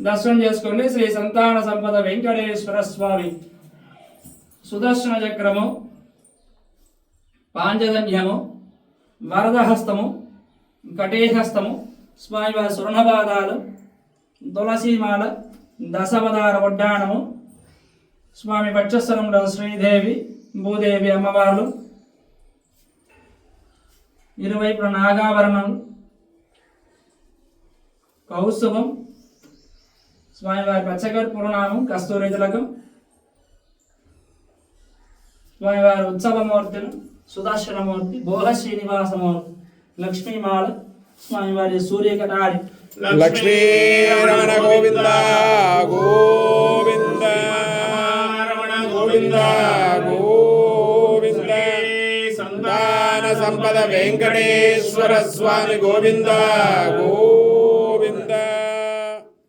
దర్శనం చేసుకోండి. శ్రీ సంతాన సంపద వెంకటేశ్వర స్వామి సుదర్శన చక్రము, పాంచజన్యము, వరదహస్తము, కటేహస్తము, స్వామివారి స్వర్ణపాదాలు, తులసీమాల, దశవతార వడ్డాణము, స్వామి వక్షస్థలంలో శ్రీదేవి భూదేవి అమ్మవార్లు, ఇరువైపుల నాగాభరణం, కౌస్తుభం, స్వామివారి పచ్చకర్పూరనామం, కస్తూరి తిలకం, స్వామివారి ఉత్సవమూర్తులు, సుదర్శనమూర్తి, భోగ శ్రీనివాసమూర్తి, లక్ష్మీమాల, స్వామివారి సూర్యకటారి. లక్ష్మీ రమణ గోవింద గోవింద రమణ గోవింద గోవింద సంతాన సంపద వెంకటేశ్వర స్వామి గోవింద గోవింద.